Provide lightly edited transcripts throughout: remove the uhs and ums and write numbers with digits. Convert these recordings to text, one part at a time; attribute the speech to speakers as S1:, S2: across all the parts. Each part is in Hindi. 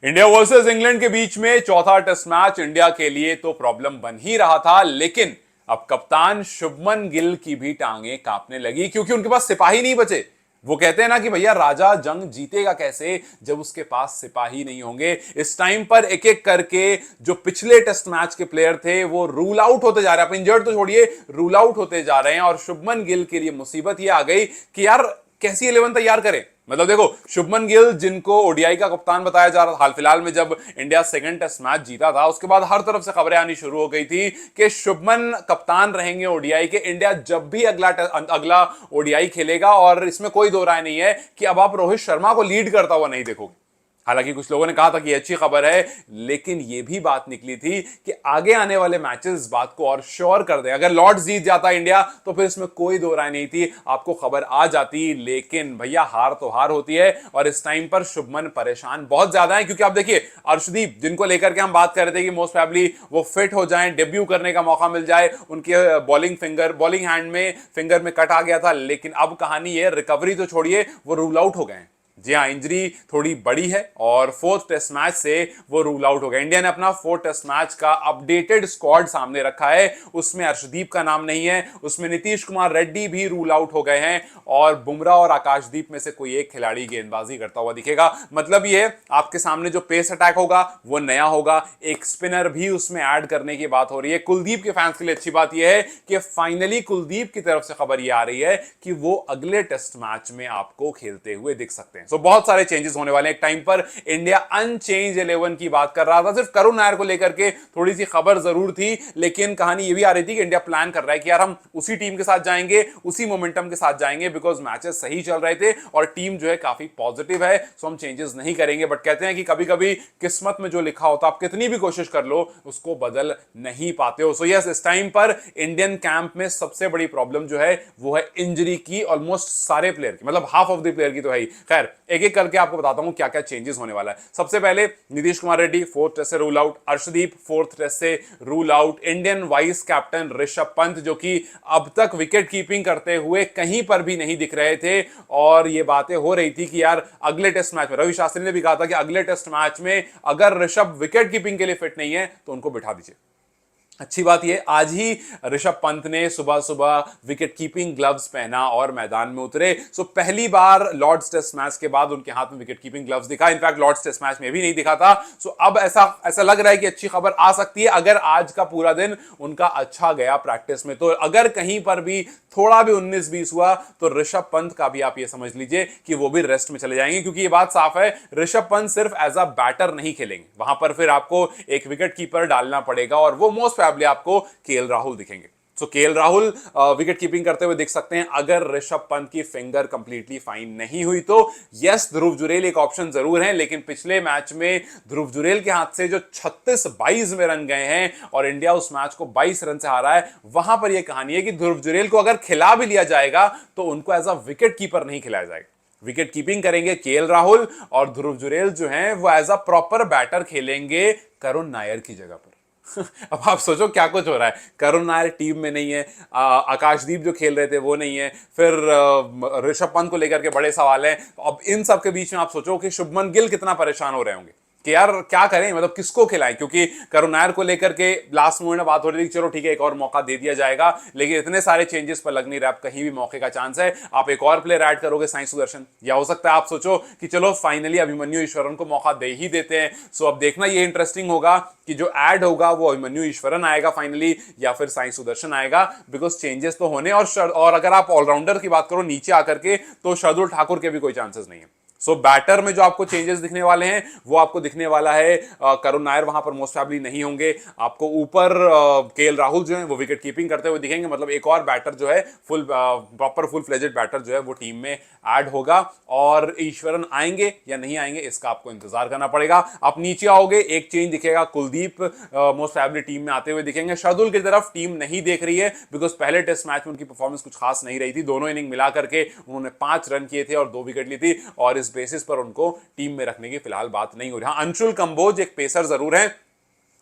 S1: इंडिया वर्सेस इंग्लैंड के बीच में चौथा टेस्ट मैच इंडिया के लिए तो प्रॉब्लम बन ही रहा था, लेकिन अब कप्तान शुभमन गिल की भी टांगें कांपने लगी क्योंकि उनके पास सिपाही नहीं बचे। वो कहते हैं ना कि भैया राजा जंग जीतेगा कैसे जब उसके पास सिपाही नहीं होंगे। इस टाइम पर एक एक करके जो पिछले टेस्ट मैच के प्लेयर थे वो रूल आउट होते जा रहे हैं। आप इंजर्ड तो छोड़िए, रूल आउट होते जा रहे हैं और शुभमन गिल के लिए मुसीबत ये आ गई कि यार कैसी 11 तैयार करें। मतलब देखो, शुभमन गिल जिनको ओडीआई का कप्तान बताया जा रहा था, हाल फिलहाल में जब इंडिया सेकंड टेस्ट मैच जीता था उसके बाद हर तरफ से खबरें आनी शुरू हो गई थी कि शुभमन कप्तान रहेंगे ओडीआई के। इंडिया जब भी अगला ओडीआई खेलेगा, और इसमें कोई दो राय नहीं है कि अब आप रोहित शर्मा को लीड करता हुआ नहीं देखोगे। हालांकि कुछ लोगों ने कहा था कि अच्छी खबर है, लेकिन यह भी बात निकली थी कि आगे आने वाले मैचेस इस बात को और श्योर कर दें। अगर लॉर्ड्स जीत जाता इंडिया तो फिर इसमें कोई दो राय नहीं थी, आपको खबर आ जाती। लेकिन भैया हार तो हार होती है, और इस टाइम पर शुभमन परेशान बहुत ज्यादा है क्योंकि आप देखिए अर्शदीप जिनको लेकर के हम बात कर रहे थे कि मोस्ट प्रोबेबली वो फिट हो जाएं, डेब्यू करने का मौका मिल जाए, उनके बॉलिंग हैंड में फिंगर में कट आ गया था, लेकिन अब कहानी है रिकवरी तो छोड़िए, वो रूल आउट हो गए हैं। जी हाँ, इंजरी थोड़ी बड़ी है और फोर्थ टेस्ट मैच से वो रूल आउट हो गए। इंडिया ने अपना फोर्थ टेस्ट मैच का अपडेटेड स्क्वाड सामने रखा है, उसमें अर्शदीप का नाम नहीं है, उसमें नीतीश कुमार रेड्डी भी रूल आउट हो गए हैं, और बुमराह और आकाशदीप में से कोई एक खिलाड़ी गेंदबाजी करता हुआ दिखेगा। मतलब ये आपके सामने जो पेस अटैक होगा वो नया होगा, एक स्पिनर भी उसमें ऐड करने की बात हो रही है। कुलदीप के फैंस के लिए अच्छी बात यह है कि फाइनली कुलदीप की तरफ से खबर यह आ रही है कि वो अगले टेस्ट मैच में आपको खेलते हुए दिख सकते हैं। तो बहुत सारे चेंजेस होने वाले हैं। एक टाइम पर इंडिया अनचेंज 11 की बात कर रहा था, सिर्फ करुण नायर को लेकर के थोड़ी सी खबर जरूर थी, लेकिन कहानी यह भी आ रही थी कि इंडिया प्लान कर रहा है कि यार हम उसी टीम के साथ जाएंगे, उसी मोमेंटम के साथ जाएंगे, बिकॉज मैचेस सही चल रहे थे और टीम जो है काफी पॉजिटिव है, सो हम चेंजेस नहीं करेंगे। बट कहते हैं कि कभी कभी किस्मत में जो लिखा होता आप कितनी भी कोशिश कर लो उसको बदल नहीं पाते हो। सो यस, इस टाइम पर इंडियन कैंप में सबसे बड़ी प्रॉब्लम जो है वो है इंजरी की। ऑलमोस्ट सारे प्लेयर की, मतलब हाफ ऑफ द प्लेयर की तो है ही। खैर एक एक करके आपको बताता हूं क्या क्या चेंजेस होने वाला है। सबसे पहले नीतीश कुमार रेड्डी फोर्थ टेस्ट से rule out, Arshdeep fourth test से rule out, Indian vice captain Rishabh Pant जो कि अब तक विकेट कीपिंग करते हुए कहीं पर भी नहीं दिख रहे थे, और ये बातें हो रही थी कि यार अगले टेस्ट मैच में, रवि शास्त्री ने भी कहा था कि अगले टेस्ट मैच में अगर ऋषभ विकेट कीपिंग के लिए फिट नहीं है तो उनको बिठा दीजिए। अच्छी बात यह, आज ही ऋषभ पंत ने सुबह सुबह विकेट कीपिंग ग्लव्स पहना और मैदान में उतरे। सो पहली बार लॉर्ड्स टेस्ट मैच के बाद उनके हाथ में विकेट कीपिंग ग्लव्स दिखा। इनफैक्ट लॉर्ड्स टेस्ट मैच में भी नहीं दिखा था। सो अब ऐसा लग रहा है कि अच्छी खबर आ सकती है अगर आज का पूरा दिन उनका अच्छा गया प्रैक्टिस में। तो अगर कहीं पर भी थोड़ा भी 19-20 हुआ तो ऋषभ पंत का भी आप ये समझ लीजिए कि वो भी रेस्ट में चले जाएंगे, क्योंकि ये बात साफ है ऋषभ पंत सिर्फ एज अ बैटर नहीं खेलेंगे, वहां पर फिर आपको एक विकेट कीपर डालना पड़ेगा, और वो मोस्ट प्रोबेबली आपको केएल राहुल दिखेंगे। सो केएल राहुल विकेट कीपिंग करते हुए दिख सकते हैं अगर ऋषभ पंत की फिंगर कंप्लीटली फाइन नहीं हुई तो। यस, ध्रुव जुरेल एक ऑप्शन जरूर है, लेकिन पिछले मैच में ध्रुव जुरेल के हाथ से जो 36-22 में रन गए हैं और इंडिया उस मैच को 22 रन से हारा है, वहां पर यह कहानी है कि ध्रुव जुरेल को अगर खिला भी लिया जाएगा तो उनको एज अ विकेट कीपर नहीं खिलाया जाएगा। विकेट कीपिंग करेंगे केएल राहुल, और ध्रुव जुरेल जो हैं वो एज अ प्रॉपर बैटर खेलेंगे करुण नायर की जगह पर। अब आप सोचो क्या कुछ हो रहा है। करुण नायर टीम में नहीं है, आकाशदीप जो खेल रहे थे वो नहीं है, फिर ऋषभ पंत को लेकर के बड़े सवाल हैं। अब इन सब के बीच में आप सोचो कि शुभमन गिल कितना परेशान हो रहे होंगे कि यार क्या करें, मतलब किसको खिलाएं, क्योंकि करुण नायर को लेकर के लास्ट मोमेंट में बात हो रही थी चलो ठीक है एक और मौका दे दिया जाएगा, लेकिन इतने सारे चेंजेस पर लग नहीं रहा, कहीं भी मौके का चांस है। आप एक और प्लेयर ऐड करोगे साई सुदर्शन, या हो सकता है आप सोचो कि चलो फाइनली अभिमन्यु ईश्वरन को मौका दे ही देते हैं। सो अब देखना ये इंटरेस्टिंग होगा कि जो ऐड होगा वो अभिमन्यु ईश्वरन आएगा फाइनली या फिर साई सुदर्शन आएगा, बिकॉज चेंजेस तो होने। और अगर आप ऑलराउंडर की बात करो नीचे आकर के, तो शार्दुल ठाकुर के भी कोई चांसेस नहीं है। सो बैटर में जो आपको चेंजेस दिखने वाले हैं वो आपको दिखने वाला है करुण नायर वहां पर मोस्ट प्रोबेबली नहीं होंगे। आपको ऊपर केएल राहुल जो है वो विकेट कीपिंग करते हुए दिखेंगे, मतलब एक और बैटर जो है प्रॉपर फुल फ्लेजेड बैटर जो है वो टीम में ऐड होगा। और ईश्वरन आएंगे या नहीं आएंगे इसका आपको इंतजार करना पड़ेगा। आप नीचे आओगे एक चेंज दिखेगा, कुलदीप मोस्ट प्रोबेबली टीम में आते हुए दिखेंगे। शार्दुल की तरफ टीम नहीं देख रही है, बिकॉज पहले टेस्ट मैच में उनकी परफॉर्मेंस कुछ खास नहीं रही थी। दोनों इनिंग मिला करके उन्होंने 5 रन किए थे और 2 विकेट ली थी, और इस बेसिस पर उनको टीम में रखने की फिलहाल बात नहीं हो रही। हाँ, अंशुल कंबोज एक पेसर जरूर है,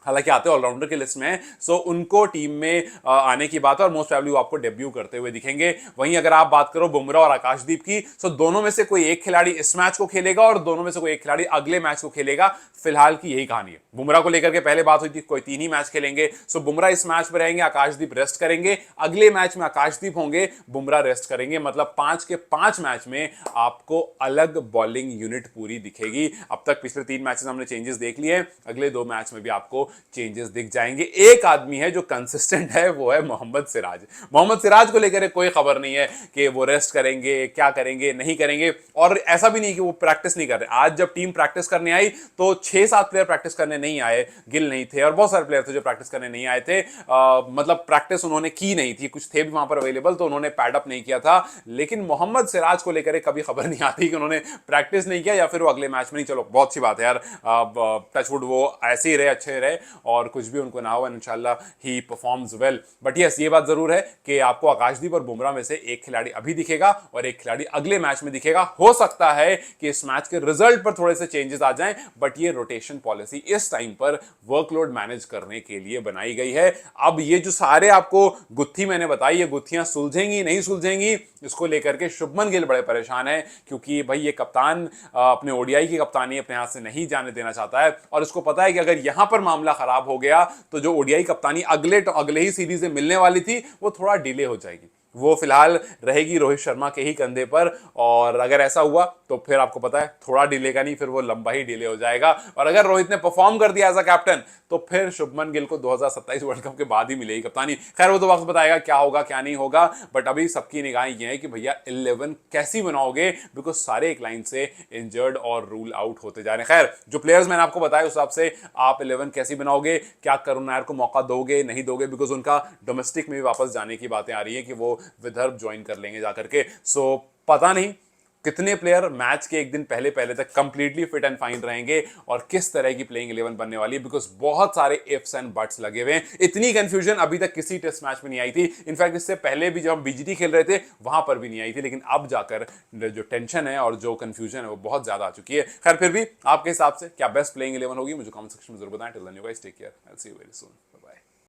S1: हालांकि आते ऑलराउंडर की लिस्ट में है, सो उनको टीम में आने की बात है और मोस्ट प्रोबेबली वो आपको डेब्यू करते हुए दिखेंगे। वहीं अगर आप बात करो बुमराह और आकाशदीप की, सो दोनों में से कोई एक खिलाड़ी इस मैच को खेलेगा और दोनों में से कोई एक खिलाड़ी अगले मैच को खेलेगा। फिलहाल की यही कहानी है। बुमराह को लेकर के पहले बात हुई थी कोई 3 ही मैच खेलेंगे, सो बुमराह इस मैच में रहेंगे, आकाशदीप रेस्ट करेंगे। अगले मैच में आकाशदीप होंगे, बुमराह रेस्ट करेंगे। मतलब 5 के 5 मैच में आपको अलग बॉलिंग यूनिट पूरी दिखेगी। अब तक पिछले 3 मैचेस हमने चेंजेस देख लिए, अगले 2 मैच में भी आपको चेंजेस दिख जाएंगे। एक आदमी है जो कंसिस्टेंट है, वो है मोहम्मद सिराज। मोहम्मद सिराज को लेकर कोई खबर नहीं है कि वो रेस्ट करेंगे, क्या करेंगे, नहीं करेंगे। और ऐसा भी नहीं कि वो प्रैक्टिस नहीं कर रहे। आज जब टीम प्रैक्टिस करने आई तो 6-7 प्लेयर प्रैक्टिस करने नहीं आए, गिल नहीं थे और बहुत सारे प्लेयर थे जो प्रैक्टिस करने नहीं आए थे। मतलब प्रैक्टिस उन्होंने की नहीं थी, कुछ थे भी वहां पर अवेलेबल तो उन्होंने पैडअप नहीं किया था। लेकिन मोहम्मद सिराज को लेकर कभी खबर नहीं आती कि उन्होंने प्रैक्टिस नहीं किया या फिर वो अगले मैच में नहीं। चलो बहुत सी बात है यार, टचवुड वो ऐसे ही रहे, अच्छे रहे और कुछ भी उनको ना हो, इंशाल्लाह he performs well. But yes, ये बात जरूर है कि आपको आकाशदीप और बुमराह में से एक खिलाड़ी अभी दिखेगा और एक खिलाड़ी अगले मैच में दिखेगा। हो सकता है कि इस मैच के रिजल्ट पर थोड़े से चेंजेस आ जाएं, बट ये रोटेशन पॉलिसी इस टाइम पर वर्कलोड मैनेज करने के लिए बनाई गई है। अब ये जो सारे आपको गुत्थी मैंने बताई, ये गुत्थियां सुलझेंगी नहीं सुलझेंगी, इसको लेकर के शुभमन गिल बड़े परेशान है, क्योंकि भाई ये कप्तान अपने ओडीआई की कप्तानी अपने हाथ से नहीं जाने देना चाहता है और इसको पता है कि अगर यहां पर मामला खराब हो गया तो जो ओडीआई कप्तानी अगले ही सीरीज में मिलने वाली थी वो थोड़ा डिले हो जाएगी। वो फिलहाल रहेगी रोहित शर्मा के ही कंधे पर और अगर ऐसा हुआ तो फिर आपको पता है थोड़ा डिले का नहीं, फिर वो लंबा ही डिले हो जाएगा। और अगर रोहित ने परफॉर्म कर दिया एज अ कैप्टन तो फिर शुभमन गिल को 2027 वर्ल्ड कप के बाद ही मिलेगी कप्तानी। खैर वो तो वक्त बताएगा क्या होगा क्या नहीं होगा, बट अभी सबकी निगाहें ये है कि भैया 11 कैसी बनाओगे, बिकॉज सारे एक लाइन से इंजर्ड और रूल आउट होते जा रहे हैं। खैर जो प्लेयर्स मैंने आपको बताया उस हिसाब से आप 11 कैसी बनाओगे, क्या करुण नायर को मौका दोगे नहीं दोगे, बिकॉज उनका डोमेस्टिक में भी वापस जाने की बातें आ रही है कि वो विदर्भ ज्वाइन कर लेंगे जाकर के। सो पता नहीं कितने प्लेयर मैच के एक दिन पहले पहले तक कंप्लीटली फिट एंड फाइन रहेंगे और किस तरह की प्लेइंग 11 बनने वाली है, बिकॉज बहुत सारे इफ्स एंड बट्स लगे हुए हैं। इतनी कंफ्यूजन अभी तक किसी टेस्ट मैच में नहीं आई थी। इनफैक्ट इससे पहले भी जब हम बीजीटी खेल रहे थे वहां पर भी नहीं आई थी, लेकिन अब जाकर जो टेंशन है और जो कंफ्यूजन है वो बहुत ज्यादा आ चुकी है। खैर फिर भी आपके हिसाब से क्या बेस्ट प्लेइंग 11 होगी, मुझे कमेंट सेक्शन में जरूर बताएं। Till then you guys take care, I will see you very soon, bye bye.